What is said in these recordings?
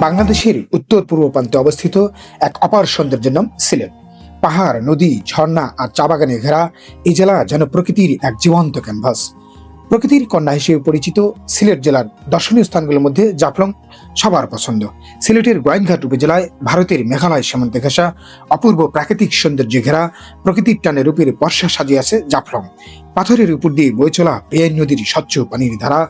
বাংলাদেশের উত্তর পূর্ব প্রান্তে অবস্থিত এক অপার সৌন্দর্যের নাম সিলেট। পাহাড়, নদী, ঝর্ণা আর চা বাগানে ঘেরা এই জেলা যেন প্রকৃতির এক জীবন্ত ক্যানভাস। প্রকৃতির কন্যা হিসেবে পরিচিত সিলেট জেলার দর্শনীয় স্থানগুলোর মধ্যে জাফলং সবার পছন্দ। সিলেটের গোয়াইনঘাট উপজেলায় ভারতের মেঘালয় সীমান্তে ঘেঁষা অপূর্ব প্রাকৃতিক সৌন্দর্যে ঘেরা প্রকৃতির টানে রূপের বর্ষা সাজিয়ে আছে জাফলং। পাথরের উপর দিয়ে বয়ে চলা পেয়ার নদীর স্বচ্ছ পানির ধারা,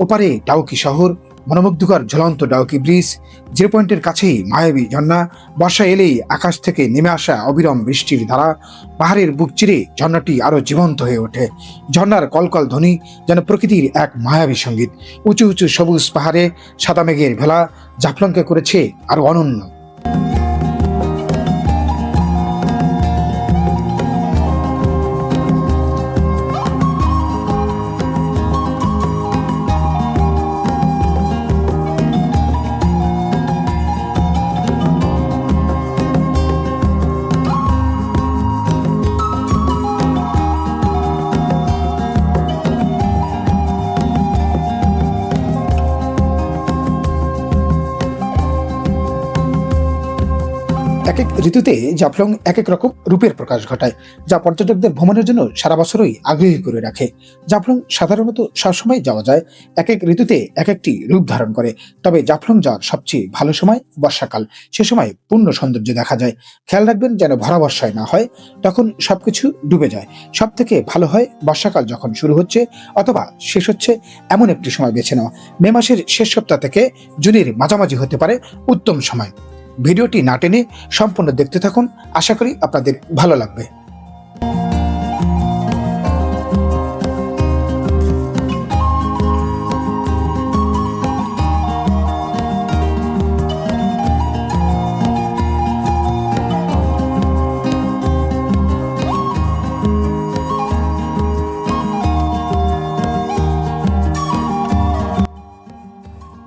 ওপারে ডাউকি শহর, মনোমুগ্ধকর ঝুলন্ত ডাউকি ব্রিজ, জিরো পয়েন্টের কাছেই মায়াবী ঝর্ণা, বর্ষা এলেই আকাশ থেকে নেমে আসা অবিরাম বৃষ্টির ধারা, পাহাড়ের বুক চিরে ঝর্ণাটি আরো জীবন্ত হয়ে ওঠে। ঝর্ণার কলকল ধ্বনি যেন প্রকৃতির এক মায়াবী সঙ্গীত। উঁচু উঁচু সবুজ পাহাড়ে সাদা মেঘের ভেলা জাফলংকে করেছে আরো অনন্য। এক এক ঋতুতে জাফলং এক এক রকম রূপের প্রকাশ ঘটায়, যা পর্যটকদের ভ্রমণের জন্য সারা বছরই আগ্রহী করে রাখে। জাফলং সাধারণত সবসময় যাওয়া যায়, এক এক ঋতুতে এক একটি রূপ ধারণ করে। তবে জাফলং যাওয়ার সবচেয়ে ভালো সময় বর্ষাকাল। সে সময় পূর্ণ সৌন্দর্য দেখা যায়। খেয়াল রাখবেন যেন ভরা বর্ষায় না হয়, তখন সবকিছু ডুবে যায়। সব থেকে ভালো হয় বর্ষাকাল যখন শুরু হচ্ছে অথবা শেষ হচ্ছে এমন একটি সময় বেছে নেওয়া। মে মাসের শেষ সপ্তাহ থেকে জুনের মাঝামাঝি হতে পারে উত্তম সময়। ভিডিওটি না টেনে সম্পূর্ণ দেখতে থাকুন, আশা করি আপনাদের ভালো লাগবে।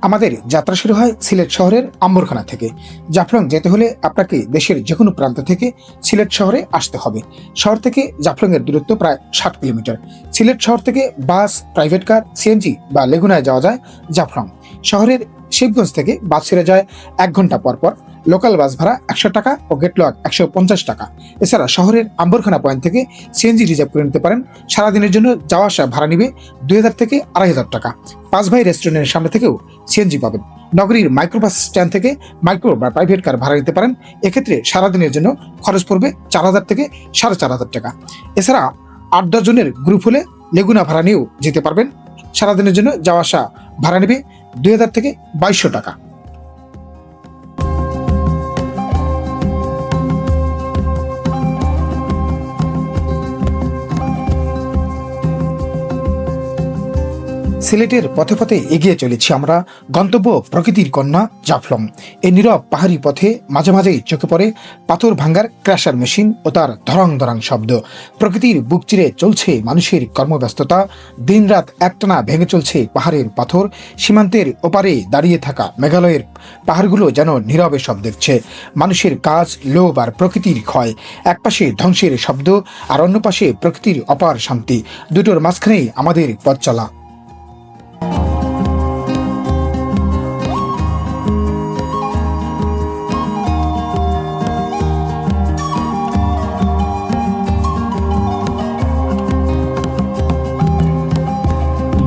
আমাদের যাত্রা শুরু হয় সিলেট শহরের আম্বরখানা থেকে। জাফলং যেতে হলে আপনাকে দেশের যে কোনো প্রান্ত থেকে সিলেট শহরে আসতে হবে। শহর থেকে জাফলং এর দূরত্ব প্রায় 60 কিলোমিটার। সিলেট শহর থেকে বাস, প্রাইভেট কার, সিএনজি বা লেগুনায় যাওয়া যায় জাফলং। শহরের শিবগঞ্জ থেকে বাস ছেড়ে যায় 1 ঘন্টা পর পর। লোকাল বাস ভাড়া 100 টাকা ও গেটলক 150 টাকা। এছাড়া শহরের আম্বরখানা পয়েন্ট থেকে সিএনজি রিজার্ভ করে নিতে পারেন। সারাদিনের জন্য যাওয়া আসা ভাড়া নিবে 2000 থেকে 2500 টাকা। পাঁচ ভাই রেস্টুরেন্টের সামনে থেকেও সিএনজি পাবেন। নগরীর মাইক্রোবাস স্ট্যান্ড থেকে মাইক্রো বা প্রাইভেট কার ভাড়া নিতে পারেন। এক্ষেত্রে সারাদিনের জন্য খরচ পড়বে 4000 থেকে 4500 টাকা। এছাড়া 8-10 জনের গ্রুপ হলে লেগুনা ভাড়া নিয়েও যেতে পারবেন। সারাদিনের জন্য যাওয়া আসা ভাড়া নেবে 2000 থেকে 2200 টাকা। সিলেটের পথে পথে এগিয়ে চলেছি আমরা। গন্তব্য প্রকৃতির কন্যা জাফলং। এই নীরব পাহাড়ি পথে মাঝে মাঝেই চোখে পড়ে পাথর ভাঙ্গার ক্র্যাশার মেশিন ও তার ধরং ধরং শব্দ। প্রকৃতির বুক চিরে চলছে মানুষের কর্মব্যস্ততা। দিনরাত একটানা ভেঙে চলছে পাহাড়ের পাথর। সীমান্তের ওপারে দাঁড়িয়ে থাকা মেঘালয়ের পাহাড়গুলো যেন নীরবে সব দেখছে। মানুষের কাজ, লোভ আর প্রকৃতির ক্ষয়। এক পাশে ধ্বংসের শব্দ আর অন্য পাশে প্রকৃতির অপার শান্তি। দুটোর মাঝখানেই আমাদের পথ চলা।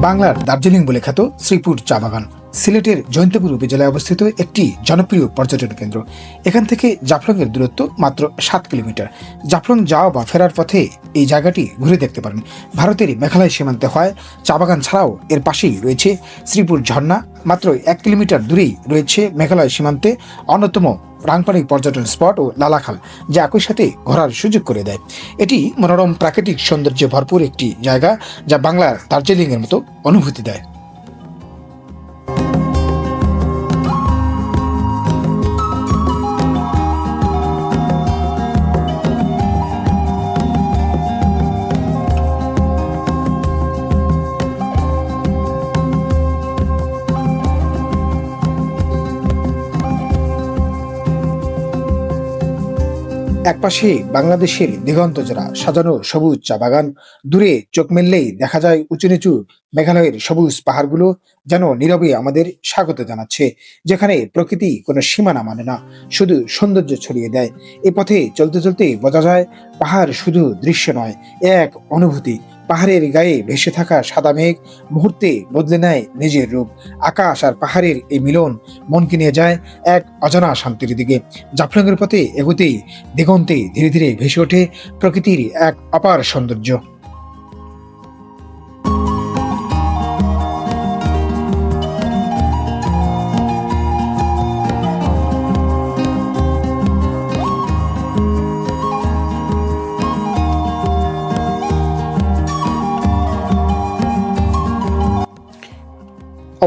বাংলার দার্জিলিং বলে খ্যাত শ্রীপুর চা বাগান সিলেটের জয়ন্তপুর উপজেলায় অবস্থিত একটি জনপ্রিয় পর্যটন কেন্দ্র। এখান থেকে জাফলং এর দূরত্ব মাত্র 7 কিলোমিটার। জাফলং যাওয়া বা ফেরার পথে এই জায়গাটি ঘুরে দেখতে পারেন। ভারতের মেঘালয় সীমান্তে হয় চা বাগান ছাড়াও এর পাশেই রয়েছে শ্রীপুর ঝর্ণা। মাত্র 1 কিলোমিটার দূরেই রয়েছে মেঘালয় সীমান্তে অন্যতম রাংপানি পর্যটন স্পট ও লালাখাল, যা একই সাথে ঘোরার সুযোগ করে দেয়। এটি মনোরম প্রাকৃতিক সৌন্দর্যে ভরপুর একটি জায়গা, যা বাংলার দার্জিলিং এর মতো অনুভূতি দেয়। একপাশে বাংলাদেশের দিগন্ত জোড়া সাজানো সবুজ চা বাগান, দূরে চোখ মেললেই দেখা যায় উঁচু নিচু মেঘালয়ের সবুজ পাহাড়গুলো যেন নীরবে আমাদের স্বাগত জানাচ্ছে, যেখানে প্রকৃতি কোনো সীমানা মানে না, শুধু সৌন্দর্য ছড়িয়ে দেয়। এ পথে চলতে চলতে বোঝা যায় পাহাড় শুধু দৃশ্য নয়, এক অনুভূতি। পাহাড়ের গায়ে ভেসে থাকা সাদা মেঘ মুহূর্তে বদলে নেয় নিজের রূপ। আকাশ আর পাহাড়ের এই মিলন মনকে নিয়ে যায় এক অজানা শান্তির দিকে। জাফলংয়ের পথে এগোতেই দিগন্তে ধীরে ধীরে ভেসে ওঠে প্রকৃতির এক অপার সৌন্দর্য।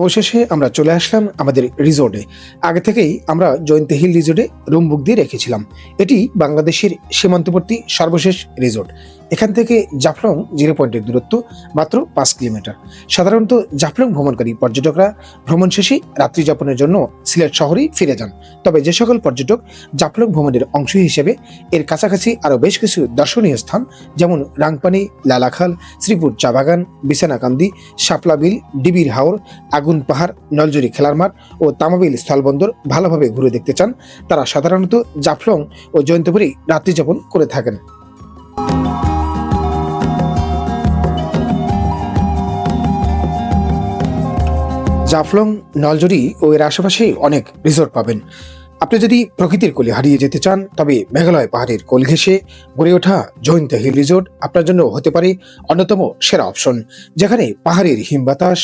অবশেষে আমরা চলে আসলাম আমাদের রিসোর্টে। আগে থেকেই আমরা জয়ন্তী হিল রিসোর্টে রুম বুক দিয়ে রেখেছিলাম। এটি বাংলাদেশের সীমান্তবর্তী সর্বশেষ রিসোর্ট। এখান থেকে জাফলং 0 পয়েন্টের দূরত্ব মাত্র 5 কিলোমিটার। সাধারণত জাফলং ভ্রমণকারী পর্যটকরা ভ্রমণ শেষে রাত্রি যাপনের জন্য সিলেট শহরেই ফিরে যান। তবে যে সকল পর্যটক জাফলং ভ্রমণের অংশ হিসেবে এর কাছাকাছি আরও বেশ কিছু দর্শনীয় স্থান যেমন রাংপানি, লালাখাল, শ্রীপুর চা বাগান, বিছানাকান্দি, শাপলা বিল, ডিবির হাওর, আগুন পাহাড়, নলজুরি খেলার মাঠ ও তামাবিল স্থলবন্দর ভালোভাবে ঘুরে দেখতে চান, তারা সাধারণত জাফলং ও জয়ন্তপুরে রাত্রি যাপন করে থাকেন। জাফলং, নলজুরি ও এর আশেপাশে অনেক রিসোর্ট পাবেন। আপনি যদি প্রকৃতির কোলে হারিয়ে যেতে চান, তবে মেঘালয় পাহাড়ের কোল ঘেঁষে গড়ে ওঠা জয়ন্তী হিল রিসোর্ট আপনার জন্য হতে পারে অন্যতম সেরা অপশন, যেখানে পাহাড়ের হিম বাতাস,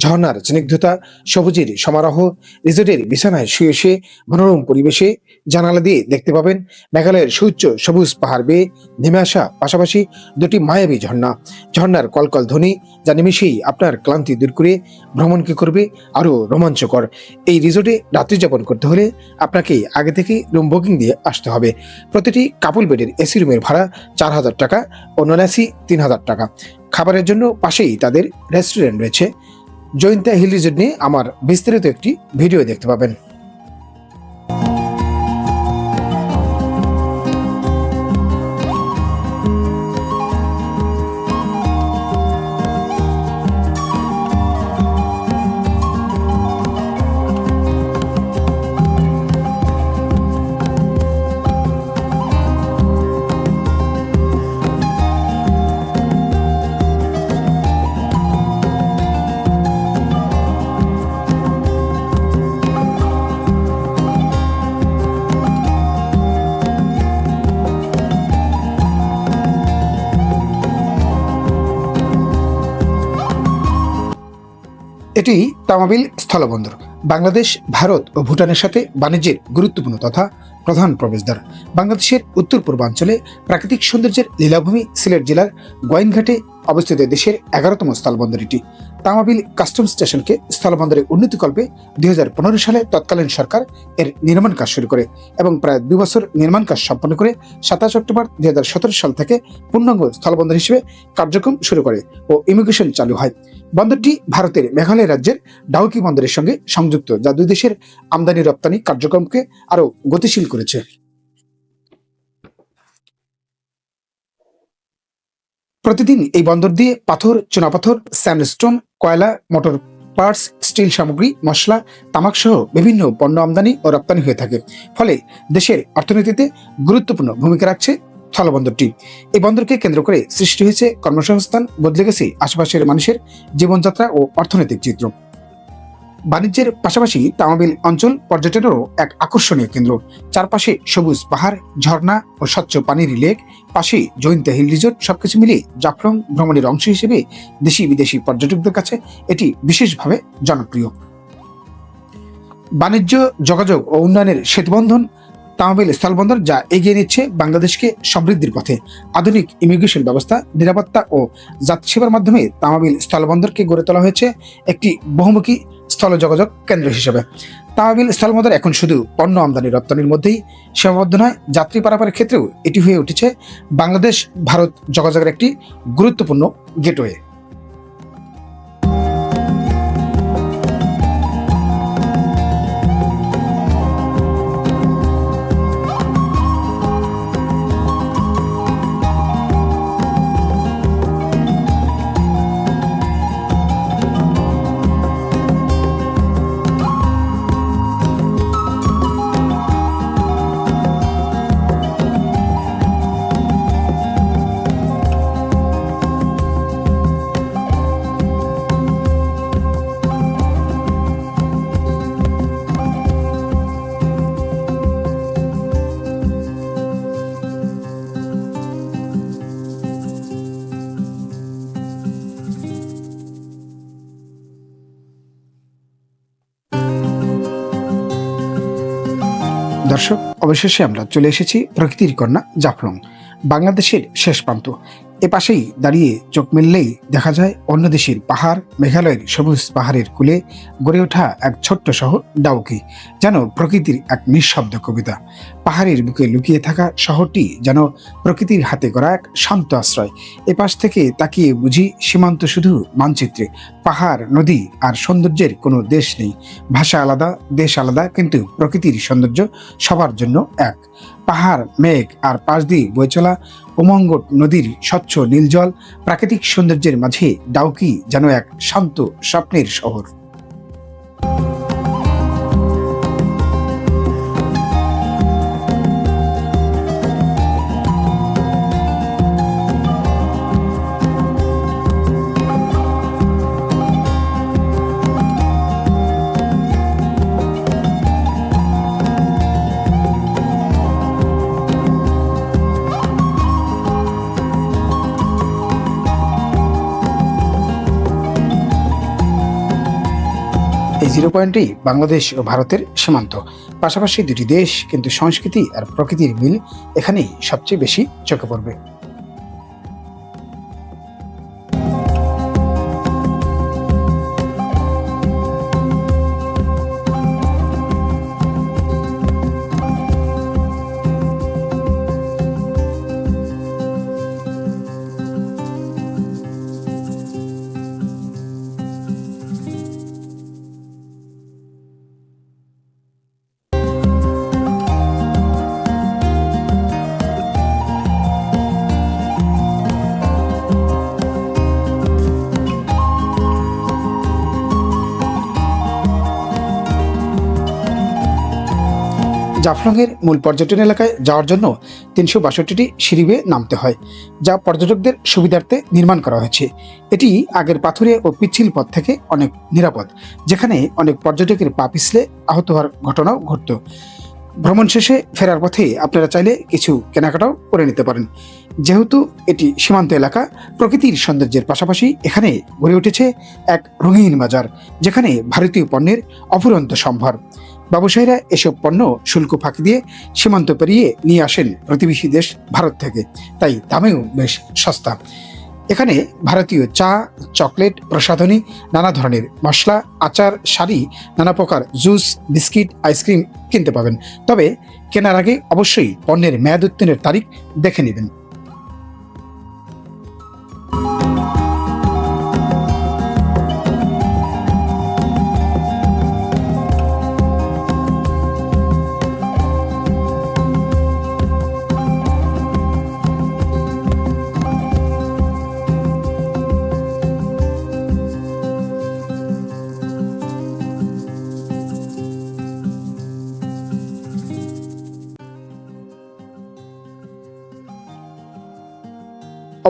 ঝর্ণার স্নিগ্ধতা, সবুজের সমারোহ। রিসোর্টের বিছানায় শুয়ে শুয়ে মনোরম পরিবেশে জানালা দিয়ে দেখতে পাবেন মেঘালয়ের সুউচ্চ সবুজ পাহাড় বেয়ে নেমে আসা পাশাপাশি দুটি মায়াবী ঝর্ণা। ঝর্ণার কলকল ধ্বনি যা নিমেষেই আপনার ক্লান্তি দূর করে ভ্রমণকে করবে আরও রোমাঞ্চকর। এই রিসোর্টে রাত্রি যাপন করতে হলে আপনাকে আগে থেকে রুম বুকিং দিয়ে আসতে হবে। প্রতিটি কাপল বেডের এসি রুমের ভাড়া 4,000 টাকা ও নন এসি 3,000 টাকা। খাবারের জন্য পাশেই তাদের রেস্টুরেন্ট রয়েছে। জয়ন্তী হিল রিসোর্ট নিয়ে আমার বিস্তারিত একটি ভিডিও দেখতে পাবেন। এটি তামাবিল স্থলবন্দর, বাংলাদেশ, ভারত ও ভুটানের সাথে বাণিজ্যের গুরুত্বপূর্ণ তথা প্রধান প্রবেশদ্বার। বাংলাদেশের উত্তর পূর্বাঞ্চলে প্রাকৃতিক সৌন্দর্যের লীলাভূমি সিলেট জেলার গোয়াইনঘাটে অবস্থিত দেশের 11তম স্থলবন্দর এটি। তামাবিল কাস্টম স্টেশনকে স্থলবন্দরের উন্নতিকল্পে 2015 সালে তৎকালীন সরকার এর নির্মাণ কাজ শুরু করে এবং প্রায় 2 বছর নির্মাণ কাজ সম্পন্ন করে 27 অক্টোবর 2017 সাল থেকে পূর্ণাঙ্গ স্থলবন্দর হিসেবে কার্যক্রম শুরু করে ও ইমিগ্রেশন চালু হয়। বন্দরটি ভারতের মেঘালয় রাজ্যের ডাউকি বন্দরের সঙ্গে সংযুক্ত, যা দুই দেশের আমদানি রপ্তানি কার্যক্রমকে আরো গতিশীল করেছে। প্রতিদিন এই বন্দর দিয়ে পাথর, চুনাপাথর, স্যান্ডস্টোন, কয়লা, মোটর পার্টস, স্টিল সামগ্রী, মশলা, তামাক সহ বিভিন্ন পণ্য আমদানি ও রপ্তানি হয়ে থাকে। ফলে দেশের অর্থনীতিতে গুরুত্বপূর্ণ ভূমিকা রাখছে স্থলবন্দরটি। এই বন্দরকে কেন্দ্র করে সৃষ্টি হয়েছে কর্মসংস্থান, বদলে গেছে আশেপাশের মানুষের জীবনযাত্রা ও অর্থনৈতিক চিত্র। বাণিজ্যের পাশাপাশি তামাবিল অঞ্চল পর্যটনেরও এক আকর্ষণীয় কেন্দ্র। চারপাশে সবুজ পাহাড়, ঝর্ণা ও স্বচ্ছ পানির লেক, পাশে জয়ন্তী হিল রিসোর্ট, সবকিছু মিলিয়ে জাফলং ভ্রমণের অংশ হিসেবে দেশি বিদেশি পর্যটকদের কাছে এটি বিশেষভাবে জনপ্রিয়। বাণিজ্য, যোগাযোগ ও উন্নয়নের সেতুবন্ধন তামাবিল স্থলবন্দর, যা এগিয়ে নিচ্ছে বাংলাদেশকে সমৃদ্ধির পথে। আধুনিক ইমিগ্রেশন ব্যবস্থা, নিরাপত্তা ও যাত্রী সেবার মাধ্যমে তামাবিল স্থলবন্দরকে গড়ে তোলা হয়েছে একটি বহুমুখী স্থল যোগাযোগ কেন্দ্র হিসেবে। তামাবিল স্থলবন্দর এখন শুধু পণ্য আমদানি রপ্তানির মধ্যেই সীমাবদ্ধ নয়, যাত্রী পারাপারের ক্ষেত্রেও এটি হয়ে উঠেছে বাংলাদেশ ভারত যোগাযোগের একটি গুরুত্বপূর্ণ গেটওয়ে। দর্শক, অবশেষে আমরা চলে এসেছি প্রকৃতির কন্যা জাফলং, বাংলাদেশের শেষ প্রান্ত। এ পাশেই দাঁড়িয়ে চোখ মেললেই দেখা যায় অন্য দেশের পাহাড়, মেঘালয়ের সবুজ পাহাড়ের কূলে গড়ে ওঠা এক ছোট্ট শহর ডাউকি, যেন প্রকৃতির এক নিঃশব্দ কবিতা। পাহাড়ের বুকে লুকিয়ে থাকা শহরটি যেন প্রকৃতির হাতে গড়া এক শান্ত আশ্রয়। এপাশ থেকে তাকিয়ে বুঝি সীমান্ত শুধু মানচিত্রে, পাহাড়, নদী আর সৌন্দর্যের কোনো দেশ নেই। ভাষা আলাদা, দেশ আলাদা, কিন্তু প্রকৃতির সৌন্দর্য সবার জন্য এক। পাহাড়, মেঘ আর পাশ দিয়ে বয়ে চলা উমঙ্গট নদীর স্বচ্ছ নীল জল, প্রাকৃতিক সৌন্দর্যের মাঝে ডাউকি যেন এক শান্ত স্বপ্নের শহর। এই জিরো পয়েন্টেই বাংলাদেশ ও ভারতের সীমান্ত। পাশাপাশি দুটি দেশ, কিন্তু সংস্কৃতি আর প্রকৃতির মিল এখানেই সবচেয়ে বেশি চোখে পড়বে। জাফলংয়ের মূল পর্যটন এলাকায় যাওয়ার জন্য ৩৬২টি সিঁড়ি বেয়ে নামতে হয়, যা পর্যটকদের সুবিধার্থে নির্মাণ করা হয়েছে। এটি আগের পাথুরে ও পিচ্ছিল পথ থেকে অনেক নিরাপদ, যেখানে অনেক পর্যটকের পা পিছলে আহত হওয়ার ঘটনাও ঘটত। ভ্রমণ শেষে ফেরার পথে আপনারা চাইলে কিছু কেনাকাটাও করে নিতে পারেন। যেহেতু এটি সীমান্ত এলাকা, প্রকৃতির সৌন্দর্যের পাশাপাশি এখানে গড়ে উঠেছে এক রঙিন বাজার, যেখানে ভারতীয় পণ্যের অফুরন্ত সম্ভার। ব্যবসায়ীরা এসব পণ্য শুল্ক ফাঁকি দিয়ে সীমান্ত পেরিয়ে নিয়ে আসেন প্রতিবেশী দেশ ভারত থেকে, তাই দামেও বেশ সস্তা। এখানে ভারতীয় চা, চকলেট, প্রসাধনী, নানা ধরনের মশলা, আচার, শাড়ি, নানা প্রকার জুস, বিস্কিট, আইসক্রিম কিনতে পাবেন। তবে কেনার আগে অবশ্যই পণ্যের মেয়াদ উত্তীর্ণের তারিখ দেখে নেবেন।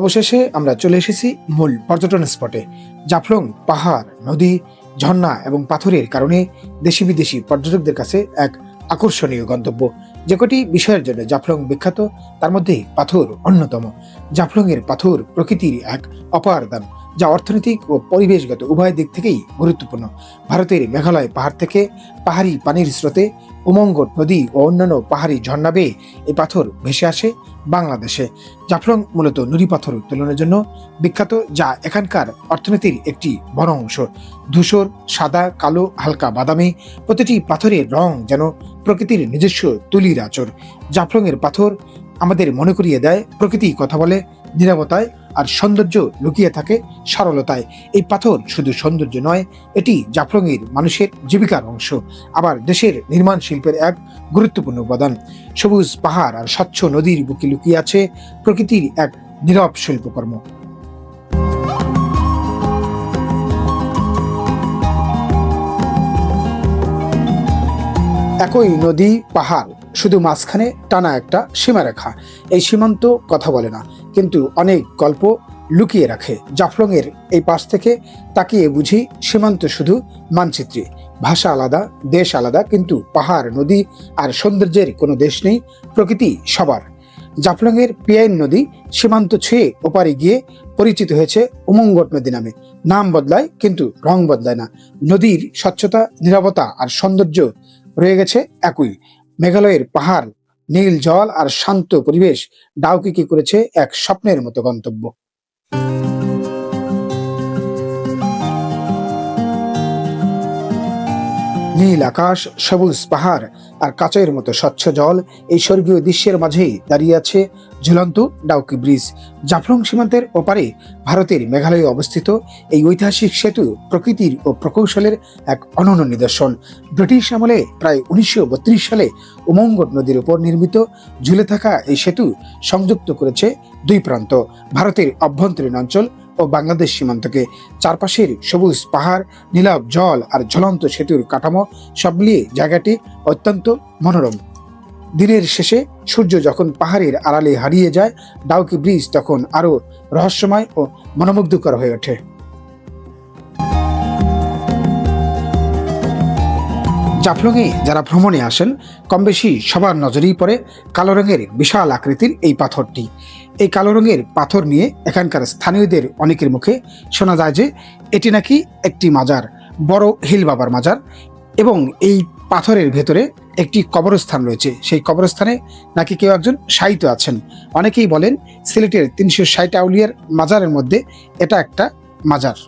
অবশেষে আমরা চলে এসেছি মূল পর্যটন স্পটে। জাফলং পাহাড়, নদী, ঝর্ণা এবং পাথরের কারণে দেশি বিদেশি পর্যটকদের কাছে এক আকর্ষণীয় গন্তব্য। যে কটি বিষয়ের জন্য জাফলং বিখ্যাত, তার মধ্যে পাথর অন্যতম। জাফলং এর পাথর প্রকৃতির এক অপার দান, যা অর্থনৈতিক ও পরিবেশগত উভয় দিক থেকেই গুরুত্বপূর্ণ। ভারতের মেঘালয় পাহাড় থেকে পাহাড়ি পানির স্রোতে উমঙ্গট নদী ও অন্যান্য পাহাড়ি ঝর্ণা বেয়ে এই পাথর ভেসে আসে বাংলাদেশে। জাফলং মূলত নুড়ি পাথর উত্তোলনের জন্য বিখ্যাত, যা এখানকার অর্থনীতির একটি বড় অংশ। ধূসর, সাদা, কালো, হালকা বাদামি, প্রতিটি পাথরের রং যেন প্রকৃতির নিজস্ব তুলির আঁচড়। জাফলং এর পাথর আমাদের মনে করিয়ে দেয় প্রকৃতি কথা বলে নীরবতায়, আর সৌন্দর্য লুকিয়ে থাকে সরলতায়। এই পাথর শুধু সৌন্দর্য নয়, এটি জাফলংয়ের মানুষের জীবিকার অংশ, আবার দেশের নির্মাণ শিল্পের এক গুরুত্বপূর্ণ উপাদান। সবুজ পাহাড় আর স্বচ্ছ নদীর বুকে লুকিয়ে আছে প্রকৃতির এক নীরব শিল্পকর্ম। একই নদী, পাহাড়, শুধু মাঝখানে টানা একটা সীমারেখা। এই সীমান্ত কথা বলে না, কিন্তু অনেক গল্প লুকিয়ে রাখে। জাফলং এর এই পাশ থেকে তাকিয়ে বুঝি সীমান্ত শুধু মানচিত্রে। ভাষা আলাদা, দেশ আলাদা, কিন্তু পাহাড়, নদী আর সৌন্দর্যের কোনো দেশ নেই, প্রকৃতি সবার। জাফলং এর পিয়াইন নদী সীমান্ত ছুঁয়ে ওপারে গিয়ে পরিচিত হয়েছে উমঙ্গট নদী নামে। নাম বদলায় কিন্তু রং বদলায় না। নদীর স্বচ্ছতা, নীরবতা আর সৌন্দর্য রয়ে গেছে একই। মেঘালয়ের পাহাড়, নীল জল আর শান্ত পরিবেশ ডাউকিকে করেছে এক স্বপ্নের মতো গন্তব্য। নীল আকাশ, সবুজ পাহাড় আর কাচের মতো স্বচ্ছ জল, এই স্বর্গীয় দৃশ্যের মাঝেই দাঁড়িয়ে আছে ঝুলন্ত ডাউকি ব্রিজ। জাফলং সীমান্তের ওপারে ভারতের মেঘালয়ে অবস্থিত এই ঐতিহাসিক সেতু প্রকৃতির ও প্রকৌশলের এক অনন্য নিদর্শন। ব্রিটিশ আমলে প্রায় 1932 সালে উমঙ্গট নদীর উপর নির্মিত ঝুলে থাকা এই সেতু সংযুক্ত করেছে দুই প্রান্ত, ভারতের অভ্যন্তরীণ অঞ্চল ও বাংলাদেশ সীমান্তকে। চারপাশের সবুজ পাহাড়, নীলাভ জল আর ঝুলন্ত সেতুর কাঠামো সব মিলিয়ে জায়গাটি অত্যন্ত মনোরম। দিনের শেষে সূর্য যখন পাহাড়ের আড়ালে হারিয়ে যায়, ডাউকি ব্রিজ তখন আরো রহস্যময় ও মনোমুগ্ধকর হয়ে ওঠে। জাফলংয়ে যারা ভ্রমণে আসেন, কম বেশি সবার নজরেই পড়ে কালো রঙের বিশাল আকৃতির এই পাথরটি। এই কালো রঙের পাথর নিয়ে এখানকার স্থানীয়দের অনেকের মুখে শোনা যায় যে এটি নাকি একটি মাজার, বড় হিল বাবার মাজার, এবং এই পাথরের ভেতরে একটি কবরস্থান রয়েছে। সেই কবরস্থানে নাকি কেউ একজন শায়িত আছেন। অনেকেই বলেন সিলেটের 360 আউলিয়ার মাজারের মধ্যে এটা একটা মাজার।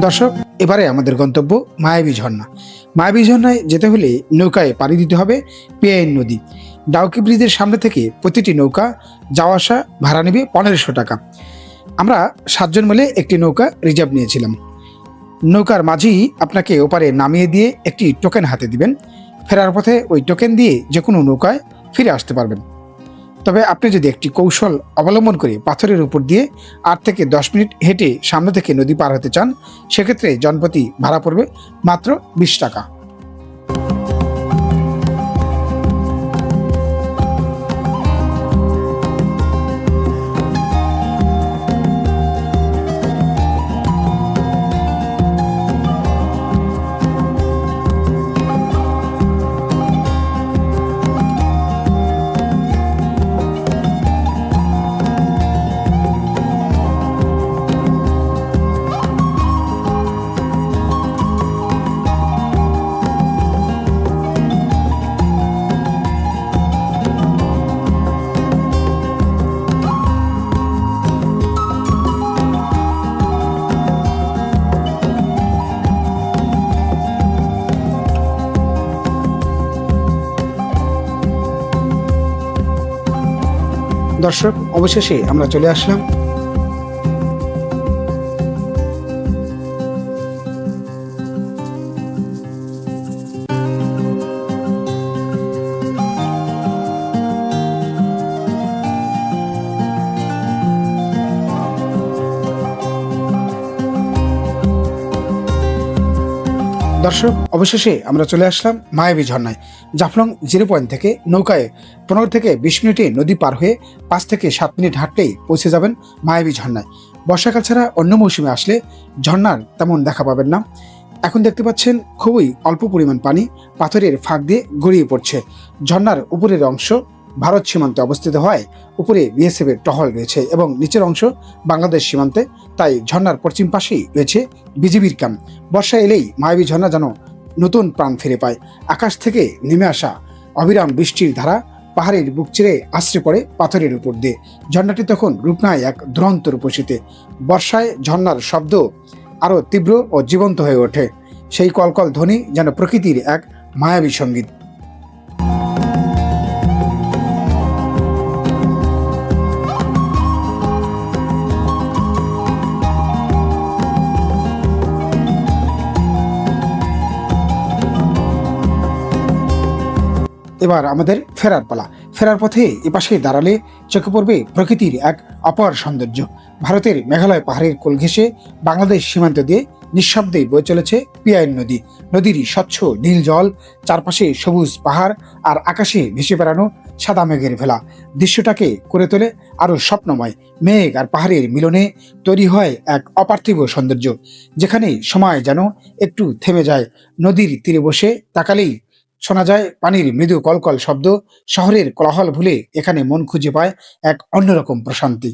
দর্শক, এবারে আমাদের গন্তব্য মায়াবী ঝর্ণা। মায়াবী ঝর্ণায় যেতে হলে নৌকায় পাড়ি দিতে হবে পেয়াইন নদী। ডাউকি ব্রিজের সামনে থেকে প্রতিটি নৌকা যাওয়া আসা ভাড়া নেবে 1500 টাকা। আমরা 7 জন মিলে একটি নৌকা রিজার্ভ নিয়েছিলাম। নৌকার মাঝেই আপনাকে ওপারে নামিয়ে দিয়ে একটি টোকেন হাতে দিবেন। ফেরার পথে ওই টোকেন দিয়ে যে কোনো নৌকায় ফিরে আসতে পারবেন। তবে আপনি যদি একটি কৌশল অবলম্বন করে পাথরের উপর দিয়ে 8 থেকে 10 মিনিট হেঁটে সামনে থেকে নদী পার হতে চান, সেক্ষেত্রে জনপ্রতি ভাড়া পড়বে মাত্র 20 টাকা। দর্শক, অবশেষে আমরা চলে আসলাম মায়াবী ঝর্ণায়। জাফলং 0 পয়েন্ট থেকে নৌকায় 15 থেকে 20 মিনিটে নদী পার হয়ে 5 থেকে 7 মিনিট হাঁটলেই পৌঁছে যাবেন মায়াবী ঝর্ণায়। বর্ষাকাল ছাড়া অন্য মৌসুমে আসলে ঝর্ণার তেমন দেখা পাবেন না। এখন দেখতে পাচ্ছেন খুবই অল্প পরিমাণ পানি পাথরের ফাঁক দিয়ে গড়িয়ে পড়ছে। ঝর্ণার উপরের অংশ ভারত সীমান্তে অবস্থিত হয়, উপরে বিএসএফ এর টহল রয়েছে এবং নিচের অংশ বাংলাদেশ সীমান্তে, তাই ঝর্ণার পশ্চিম পাশেই রয়েছে বিজিবির ক্যাম্প। বর্ষা এলেই মায়াবী ঝর্ণা যেন নতুন প্রাণ ফিরে পায়। আকাশ থেকে নেমে আসা অবিরাম বৃষ্টির ধারা পাহাড়ের বুক চিরে আশ্রে পড়ে পাথরের উপর দিয়ে। ঝর্ণাটি তখন রূপ নেয় এক দুরন্ত রূপসীতে। বর্ষায় ঝর্ণার শব্দ আরো তীব্র ও জীবন্ত হয়ে ওঠে। সেই কলকল ধ্বনি যেন প্রকৃতির এক মায়াবী সঙ্গীত। এবার আমাদের ফেরার পালা। ফেরার পথে এপাশে দাঁড়ালে চোখে পড়বে প্রকৃতির এক অপার সৌন্দর্য। ভারতের মেঘালয় পাহাড়ের কোল ঘেঁষে বাংলাদেশ সীমান্ত দিয়ে নিঃশব্দে বয়ে চলেছে পিয়াইন নদী। নদীর স্বচ্ছ নীল জল, চারপাশে সবুজ পাহাড় আর আকাশে ভেসে বেড়ানো সাদা মেঘের ভেলা দৃশ্যটাকে করে তোলে আরো স্বপ্নময়। মেঘ আর পাহাড়ের মিলনে তৈরি হয় এক অপার্থিব সৌন্দর্য, যেখানে সময় যেন একটু থেমে যায়। নদীর তীরে বসে তাকালেই শোনা যায় পানির মৃদু কলকল শব্দ। শহরের কোলাহল ভুলে এখানে মন খুঁজে পায় এক অন্যরকম প্রশান্তি।